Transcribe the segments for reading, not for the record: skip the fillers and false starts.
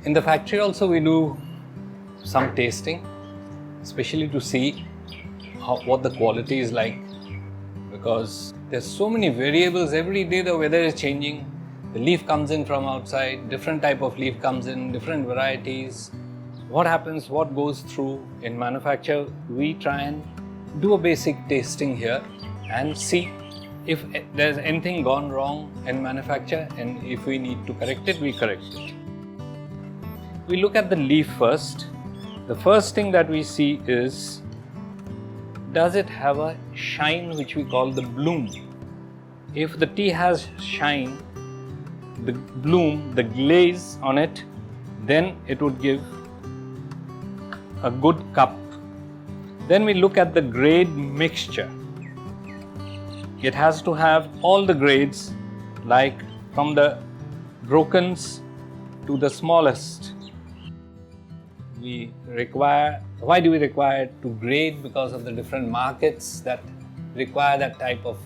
In the factory also we do some tasting, especially to see what the quality is like, because there's so many variables. Every day the weather is changing, the leaf comes in from outside, different type of leaf comes in, different varieties. What happens, what goes through in manufacture, we try and do a basic tasting here and see if there's anything gone wrong in manufacture, and if we need to correct it, we correct it. We look at the leaf first. The first thing that we see is, does it have a shine, which we call the bloom? If the tea has shine, the bloom, the glaze on it, then it would give a good cup. Then we look at the grade mixture. It has to have all the grades, like from the brokens to the smallest. Why do we require to grade? Because of the different markets that require that type of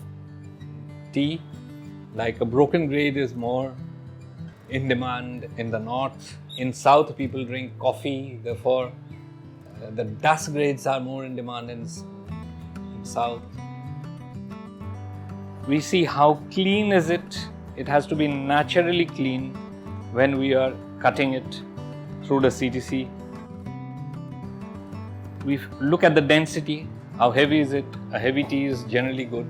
tea. Like a broken grade is more in demand in the north. In south, people drink coffee, therefore the dust grades are more in demand in south. We see how clean is it. It has to be naturally clean when we are cutting it through the CTC. We look at the density, how heavy is it? A heavy tea is generally good.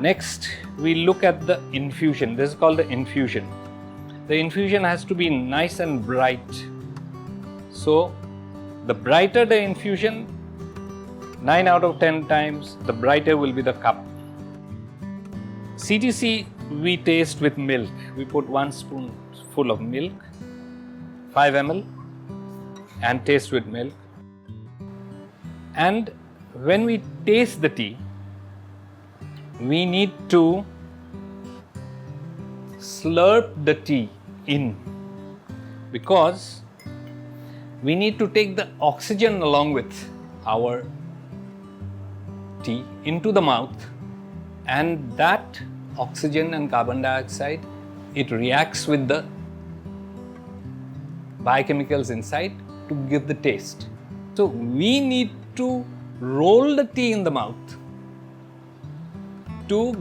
Next, we look at the infusion. This is called the infusion. The infusion has to be nice and bright. So, the brighter the infusion, 9 out of 10 times, the brighter will be the cup. CTC we taste with milk. We put 1 spoonful of milk, 5 ml, and taste with milk. And when we taste the tea, we need to slurp the tea in, because we need to take the oxygen along with our tea into the mouth, and that oxygen and carbon dioxide, it reacts with the biochemicals inside to give the taste. So we need to roll the tea in the mouth to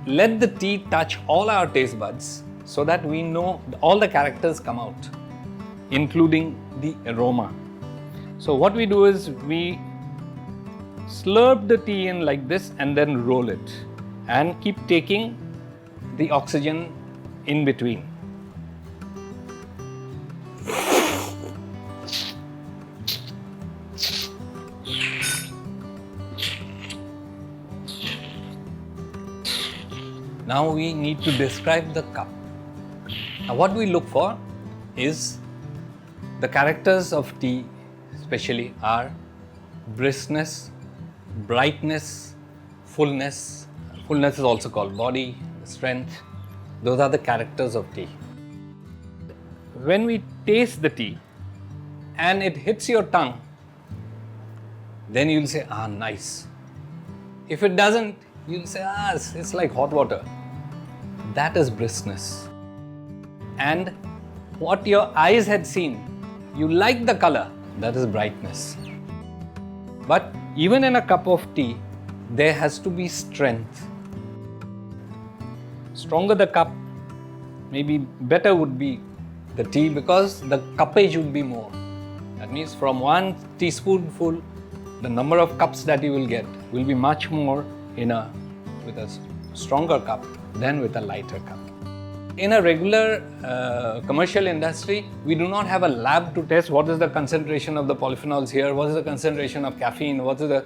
let the tea touch all our taste buds, so that we know all the characters come out, including the aroma. So what we do is we slurp the tea in like this and then roll it and keep taking the oxygen in between. Now we need to describe the cup. Now what we look for is the characters of tea, especially are briskness, brightness, fullness. Fullness is also called body, strength. Those are the characters of tea. When we taste the tea and it hits your tongue, then you'll say, nice. If it doesn't, you'll say, it's like hot water. That is briskness. And what your eyes had seen, you like the color, that is brightness. But even in a cup of tea, there has to be strength. Stronger the cup, maybe better would be the tea, because the cuppage would be more. That means from 1 teaspoonful, the number of cups that you will get will be much more with a stronger cup than with a lighter cup. In a regular commercial industry, we do not have a lab to test what is the concentration of the polyphenols here, what is the concentration of caffeine, what is the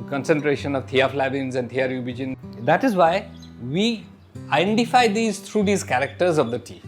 concentration of thiaflavins and thiarubicin. That is why we identify these through these characters of the tea.